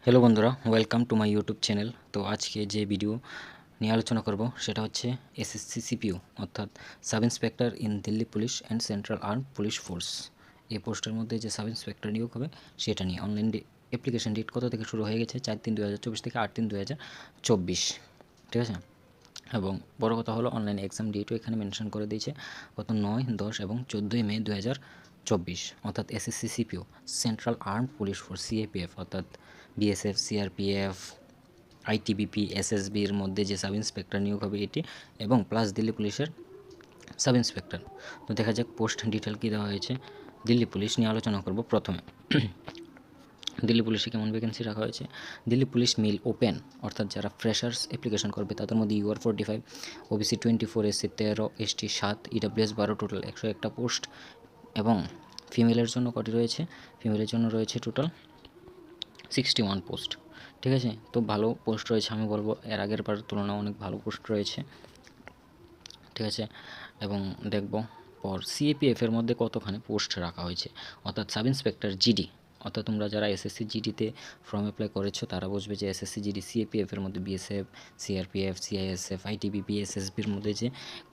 Hello বন্ধুরা, welcome to my YouTube channel. তো আজকে যে ভিডিও নিয়ে আলোচনা করব সেটা হচ্ছে এসএসসি সিপিইউ অর্থাৎ sub inspector in Delhi police and central arm police force. এই পোস্টের মধ্যে যে সাব ইন্সপেক্টর নিয়োগ হবে সেটা নিয়ে অনলাইন অ্যাপ্লিকেশন ডেট কত থেকে শুরু হয়ে গেছে, 4/3/2024 থেকে 8/3/2024। ঠিক আছে, এবং বড় কথা হলো অনলাইন এক্সাম ডেটও এখানে মেনশন করে দিয়েছে, কত 9, 10 এবং 14 মে 2024। অর্থাৎ SSC CPU central arm police force CAPF অর্থাৎ বিএসএফ, সিআরপিএফ, আইটিবিপি, এসএসবির মধ্যে যে সাব ইন্সপেক্টর নিয়োগ হবে এটি, এবং প্লাস দিল্লি পুলিশের সাব ইন্সপেক্টর। তো দেখা যাক পোস্ট ডিটেল কী দেওয়া হয়েছে। দিল্লি পুলিশ নিয়ে আলোচনা করব প্রথমে। দিল্লি পুলিশে কেমন ভ্যাকেন্সি রাখা হয়েছে। দিল্লি পুলিশ মিল ওপেন, অর্থাৎ যারা ফ্রেশার্স অ্যাপ্লিকেশন করবে তাদের মধ্যে UR 45, OBC 24, SC 13, ST 7, EWS 12, total 101টা পোস্ট। এবং ফিমেলের জন্য কটি রয়েছে, ফিমেলের জন্য রয়েছে টোটাল 61 পোস্ট। ঠিক আছে, তো ভালো পোস্ট রয়েছে, আমি বলবো এর আগের বার তুলনায় অনেক ভালো পোস্ট রয়েছে। ঠিক আছে, এবং দেখব পর সিএপিএফের মধ্যে কতখানি পোস্ট রাখা হয়েছে, অর্থাৎ সাব ইন্সপেক্টর জিডি। অর্থাৎ তোমরা যারা এসএসসি জিডিতে ফর্ম অ্যাপ্লাই করেছো তারা বুঝবে যে এসএসসি জিডি সিএপিএফের মধ্যে বিএসএফ, সিআরপিএফ, সিআইএসএফ, আইটিবিপি, এসএসবির মধ্যে যে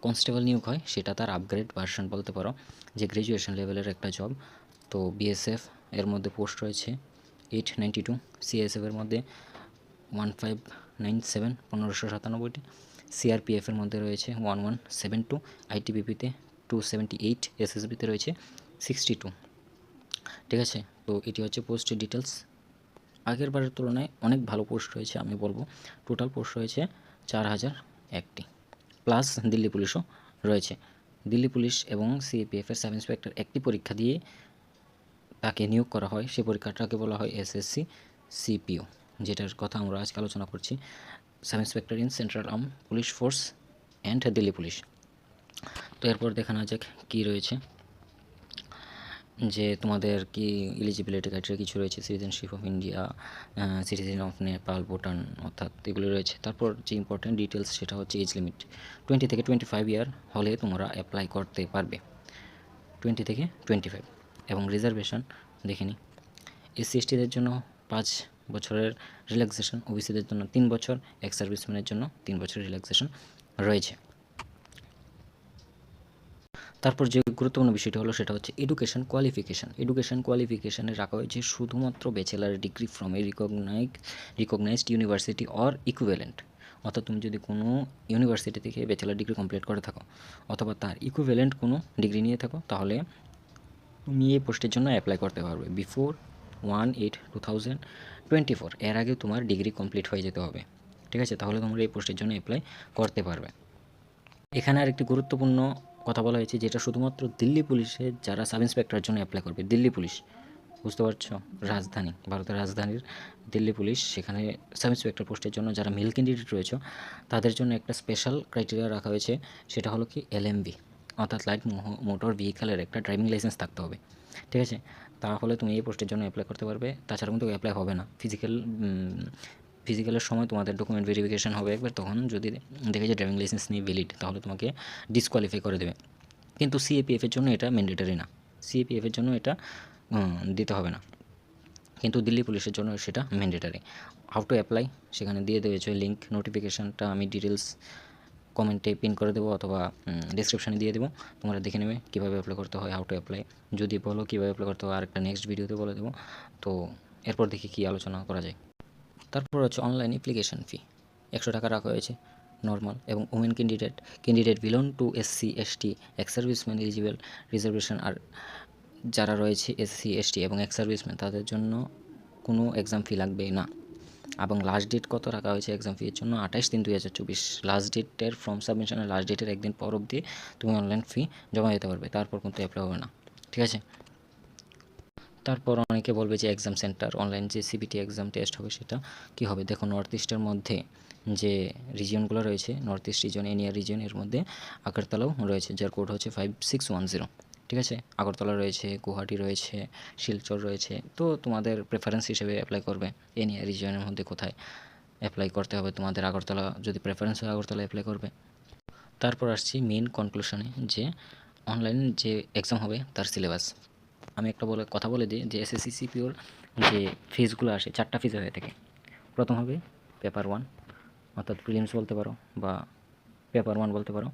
কনস্টেবল নিয়োগ হয় সেটা তার আপগ্রেড ভার্সন বলতে পারো, যে গ্র্যাজুয়েশন লেভেলের একটা জব। তো বিএসএফ এর মধ্যে পোস্ট রয়েছে 892, সিআইএসএফের মধ্যে 1597, 1597টি, সিআরপিএফের মধ্যে রয়েছে 1172, আইটিবিপিতে 278, এসএসবিতে রয়েছে 62। ঠিক আছে, তো এটি হচ্ছে পোস্ট ডিটেলস। আগের বারের তুলনায় অনেক ভালো পোস্ট রয়েছে, আমি বলবো টোটাল পোস্ট রয়েছে 4001টি, প্লাস দিল্লি পুলিশও রয়েছে। দিল্লি পুলিশ এবং সিএপিএফের সাব ইন্সপেক্টর একটি পরীক্ষা দিয়ে তাকে নিয়োগ করা হয়, সেই পরীক্ষাটাকে বলা হয় এসএসসি সিপিইউ, যেটার কথা আমরা আজকে আলোচনা করছি, sub inspector in central arm police force and Delhi police. তো এরপর দেখা না যাক কী রয়েছে, যে তোমাদের কি এলিজিবিলিটি ক্রাইটেরিয়া কিছু রয়েছে, citizenship of India, citizen of Nepal, Bhutan, অর্থাৎ এগুলো রয়েছে। তারপর যে ইম্পর্টেন্ট ডিটেলস সেটা হচ্ছে এজ লিমিট 20 থেকে 25 ইয়ার হলে তোমরা অ্যাপ্লাই করতে পারবে, 20 থেকে 25। এবং রিজার্ভেশন দেখে নিই, এসসি এসটিদের জন্য 5 বছরের রিল্যাক্সেশন, ওবিসিদের জন্য 3 বছর, এক্স সার্ভিসম্যানের জন্য 3 বছরের রিল্যাক্সেশন রয়েছে। তারপর যে গুরুত্বপূর্ণ বিষয়টি হলো সেটা হচ্ছে এডুকেশন কোয়ালিফিকেশান। এডুকেশন কোয়ালিফিকেশানে রাখা হয়েছে শুধুমাত্র bachelor degree from a recognised university or equivalent. অর্থাৎ তুমি যদি কোনো ইউনিভার্সিটি থেকে ব্যাচেলার ডিগ্রি কমপ্লিট করে থাকো অথবা তার ইকুইভ্যালেন্ট কোনো ডিগ্রি নিয়ে থাকো, তাহলে তুমি এই পোস্টের জন্য অ্যাপ্লাই করতে পারবে বিফোর 1/8/2024, এর আগে তোমার ডিগ্রি কমপ্লিট হয়ে যেতে হবে। ঠিক আছে, তাহলে তোমরা এই পোস্টের জন্য অ্যাপ্লাই করতে পারবে। এখানে আরেকটি গুরুত্বপূর্ণ কথা বলা হয়েছে, যেটা শুধুমাত্র দিল্লি পুলিশের যারা সাব ইন্সপেক্টরের জন্য অ্যাপ্লাই করবে, দিল্লি পুলিশ, বুঝতে পারছো, রাজধানী, ভারতের রাজধানীর দিল্লি পুলিশ, সেখানে সাব ইন্সপেক্টর পোস্টের জন্য যারা মেল ক্যান্ডিডেট রয়েছে তাদের জন্য একটা স্পেশাল ক্রাইটেরিয়া রাখা হয়েছে, সেটা হলো কি LMV, অর্থাৎ লাইট মোটর ভেহিক্যালের একটা ড্রাইভিং লাইসেন্স থাকতে হবে। ঠিক আছে, তাহলে তুমি এই পোস্টের জন্য অ্যাপ্লাই করতে পারবে। তাছাড়া কিন্তু অ্যাপ্লাই হবে না, ফিজিক্যালের সময় তোমাদের ডকুমেন্ট ভেরিফিকেশান হবে একবার, তখন যদি দেখে যে ড্রাইভিং লাইসেন্স নেই ভ্যালিড, তাহলে তোমাকে ডিসকোয়ালিফাই করে দেবে। কিন্তু সিএপিএফের জন্য এটা ম্যান্ডেটরি না, সিএপিএফের জন্য এটা দিতে হবে না, কিন্তু দিল্লি পুলিশের জন্য সেটা ম্যান্ডেটরি। হাউ টু অ্যাপ্লাই সেখানে দিয়ে দেওয়া লিঙ্ক, নোটিফিকেশানটা আমি ডিটেলস কমেন্টে পিন করে দেবো অথবা ডিসক্রিপশানে দিয়ে দেবো, তোমরা দেখে নেবে কীভাবে অ্যাপ্লাই করতে হয়, হাউ টু অ্যাপ্লাই। যদি বলো কীভাবে অ্যাপ্লাই করতে হয় আরেকটা নেক্সট ভিডিওতে বলে দেবো। তো এরপর দেখি কী আলোচনা করা যায়। তারপর হচ্ছে অনলাইন অ্যাপ্লিকেশন ফি 100 টাকা রাখা হয়েছে নর্মাল, এবং women candidate belong to SC ST, ex serviceman eligible reservation. আর যারা রয়েছে SC ST এবং এক্স সার্ভিসম্যান তাদের জন্য কোনো এক্সাম ফি লাগবে না। এবং লাস্ট ডেট কত রাখা হয়েছে এক্সাম ফির জন্য, 28/3/2024। লাস্ট ডেটের ফর্ম সাবমিশনের লাস্ট ডেটের একদিন পর অবধি তুমি অনলাইন ফি জমা দিতে পারবে, তারপর কিন্তু অ্যাপ্লাই হবে না। ঠিক আছে, তারপর অনেকে বলবে যে এক্সাম সেন্টার অনলাইন যে CBT এক্সাম টেস্ট হবে সেটা কী হবে। দেখো, নর্থ ইস্টের মধ্যে যে রিজিয়নগুলো রয়েছে, নর্থ ইস্ট রিজন, এনিয়ার রিজন, এর মধ্যে আগরতলাও রয়েছে, যার কোড হচ্ছে 5610। ঠিক আছে, আগরতলা রয়েছে, গুয়াহাটি রয়েছে, শিলচর রয়েছে। তো তোমাদের প্রেফারেন্স হিসেবে অ্যাপ্লাই করবে এনিয়ার রিজনের মধ্যে কোথায় অ্যাপ্লাই করতে হবে তোমাদের। আগরতলা যদি প্রেফারেন্স হয় আগরতলা অ্যাপ্লাই করবে। তারপর আসছি মেন কনক্লুশনে, যে অনলাইন যে এক্সাম হবে তার সিলেবাস। আমি একটা কথা বলে দিই যে SSC CPOর যে ফেজগুলো আসে 4টা ফেজ হয়ে থাকে। প্রথম হবে পেপার 1 অর্থাৎ প্রিলিমস বলতে পারো বা পেপার 1 বলতে পারো।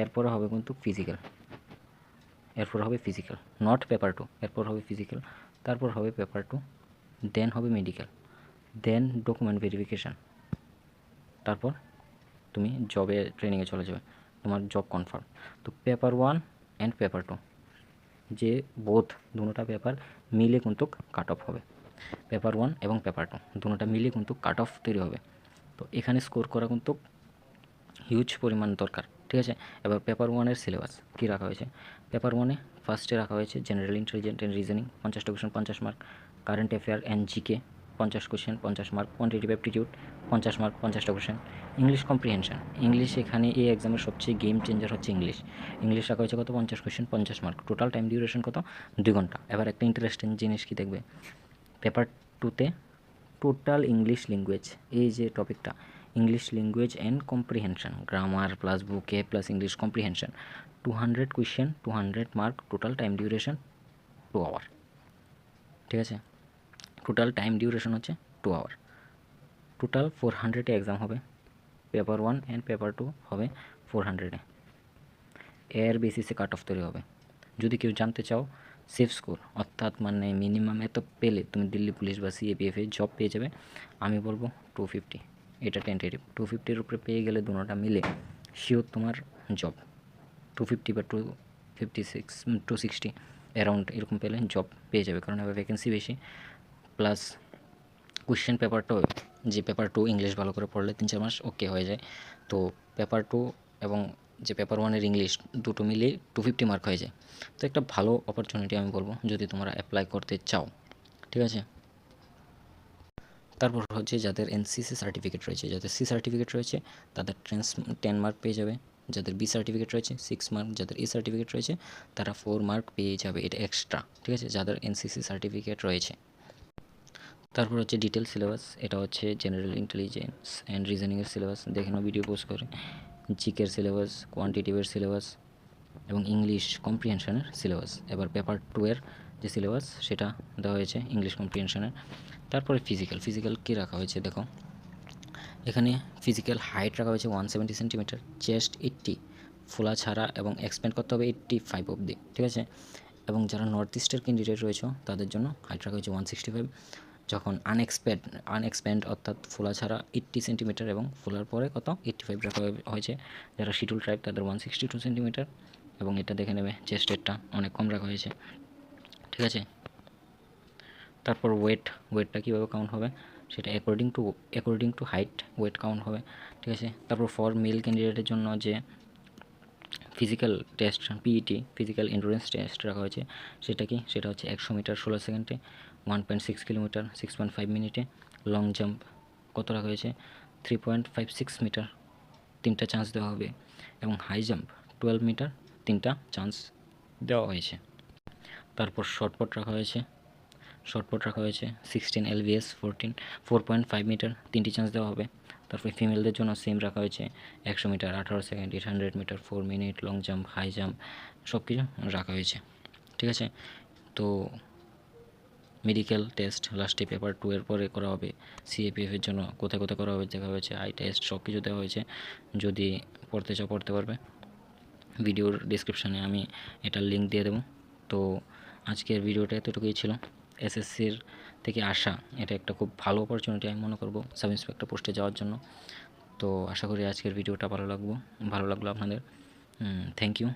এরপরে হবে কিন্তু ফিজিক্যাল, নট পেপার 2। এরপর হবে ফিজিক্যাল, তারপর হবে পেপার 2, দেন হবে মেডিকেল, দেন ডকুমেন্ট ভেরিফিকেশান, তারপর তুমি জবে ট্রেনিংয়ে চলে যাবে, তোমার জব কনফার্ম। তো পেপার 1 অ্যান্ড পেপার 2 যে বোথ দুটোটা পেপার মিলে কিন্তু কাট অফ হবে। পেপার 1 এবং পেপার 2 দুটোটা মিলে কিন্তু কাট অফ তৈরি হবে। তো এখানে স্কোর করা কিন্তু হিউজ পরিমাণ দরকার, ঠিক আছে। এবার পেপার 1-এর সিলেবাস কী রাখা হয়েছে? পেপার 1-এ ফার্স্টে রাখা হয়েছে জেনারেল ইন্টেলিজেন্স অ্যান্ড রিজনিং 50টা question 50 mark, current affair and GK 50 question 50 mark, quantitative aptitude 50 mark 50টা কোয়েশ্চেন, ইংলিশ কম্প্রিহেনশন। ইংলিশ এখানে এই এক্সামের সবচেয়ে গেম চেঞ্জার হচ্ছে ইংলিশ রাখা হয়েছে কত? 50 question 50 mark, total time duration কত? 2 ঘন্টা। এবার একটা ইন্টারেস্টিং জিনিস কি দেখবে, পেপার 2-তে টোটাল ইংলিশ ল্যাঙ্গুয়েজ, এই যে টপিকটা English language and comprehension, grammar plus বুকে plus English comprehension, 200 question 200 mark, total time duration 2 hour, ঠিক আছে। টোটাল টাইম ডিউরেশন হচ্ছে 2 আওয়ার। টোটাল 400-এ এক্সাম হবে, পেপার 1 অ্যান্ড পেপার 2 হবে 400-এ। এর বেসিসে কাট অফ তৈরি হবে। যদি কেউ জানতে চাও সেফ স্কোর অর্থাৎ মানে মিনিমাম এত পেলে তুমি দিল্লি পুলিশ বা সিএপিএফে জব পেয়ে যাবে, আমি বলবো 250। এটা টেন্টেটিভ, 250-এর উপরে পেয়ে গেলে দুটোটা মিলে শিওর তোমার জব। 250 বা 260 অ্যারাউন্ড এরকম পেলে জব পেয়ে যাবে, কারণ এবার ভ্যাকেন্সি বেশি, প্লাস কোয়েশ্চেন পেপারটাও, যে পেপার 2 ইংলিশ ভালো করে পড়লে 3-4 মাস ওকে হয়ে যায়। তো পেপার 2 এবং যে পেপার 1-এর ইংলিশ দুটো মিলিয়ে 250 মার্ক হয়ে যায়। তো একটা ভালো অপরচুনিটি আমি বলবো যদি তোমরা অ্যাপ্লাই করতে চাও, ঠিক আছে। তারপর হচ্ছে যাদের এনসিসি সার্টিফিকেট রয়েছে, যাদের সি সার্টিফিকেট রয়েছে তাদের 10 মার্ক পেয়ে যাবে, যাদের বি সার্টিফিকেট রয়েছে 6 মার্ক, যাদের এ সার্টিফিকেট রয়েছে তারা 4 মার্ক পেয়ে যাবে, এটা এক্সট্রা, ঠিক আছে, যাদের এনসিসি সার্টিফিকেট রয়েছে। তারপর হচ্ছে ডিটেল সিলেবাস, এটা হচ্ছে জেনারেল ইন্টেলিজেন্স অ্যান্ড রিজনিংয়ের সিলেবাস, দেখে নাও ভিডিও পোস্ট করে। জিকের সিলেবাস, কোয়ান্টিটিভের সিলেবাস এবং ইংলিশ কম্প্রিহেনশনের সিলেবাস। এবার পেপার 2-এর যে সিলেবাস সেটা দেওয়া হয়েছে ইংলিশ কম্প্রিহেনশনের। তারপরে ফিজিক্যাল কী রাখা হয়েছে দেখো, এখানে ফিজিক্যাল হাইট রাখা হয়েছে 170 সেন্টিমিটার, চেস্ট 80, ফোলা ছাড়া এবং এক্সপ্যান্ড করতে হবে 85 অবধি, ঠিক আছে। এবং যারা নর্থ ইস্টের ক্যান্ডিডেট রয়েছে তাদের জন্য হাইট রাখা হয়েছে 165, যখন আনএক্সপ্যান্ড অর্থাৎ ফোলা ছাড়া 80 সেন্টিমিটার এবং ফোলার পরে কত 85 রাখা হয়েছে। যারা শিডিউল ট্রাইব তাদের 162 সেন্টিমিটার, এবং এটা দেখে নেবে চেস্টেরটা অনেক কম রাখা হয়েছে, ঠিক আছে। তারপর ওয়েটটা কীভাবে কাউন্ট হবে সেটা according to height weight count হবে, ঠিক আছে। তারপর ফর মেল ক্যান্ডিডেটের জন্য যে physical test PET physical endurance test রাখা হয়েছে, সেটা হচ্ছে 100 মিটার 16 সেকেন্ডে, 1.6 কিলোমিটার 6.5 মিনিটে, লং জাম্প কত রাখা হয়েছে 3.56 মিটার 3টা চান্স দেওয়া হবে, এবং হাই জাম্প 12 মিটার 3টা চান্স দেওয়া হয়েছে। তারপর শর্টপুট রাখা হয়েছে 16 LBS 4.5 মিটার 3টি চান্স দেওয়া হবে। তারপরে ফিমেলদের জন্য সেম রাখা হয়েছে 100 metre 18 second, 800 metre 4 minute, long jump high jump সব কিছু রাখা হয়েছে, ঠিক আছে। তো মেডিকেল টেস্ট লাস্টে পেপার 2-এর পরে করা হবে। সিএপিএফের জন্য কোথায় কোথায় করা হবে দেখা হয়েছে, আই টেস্ট সব কিছু দেওয়া হয়েছে, যদি পড়তে চাও পড়তে পারবে। ভিডিওর ডিসক্রিপশানে আমি এটার লিঙ্ক দিয়ে দেবো। তো আজকের ভিডিওটা এতটুকুই ছিল। এসএসসির থেকে আসা এটা একটা খুব ভালো অপরচুনিটি আমি মনে করব সাব ইন্সপেক্টর পোস্টে যাওয়ার জন্য। তো আশা করি আজকের ভিডিওটা ভালো লাগলো আপনাদের। Thank you.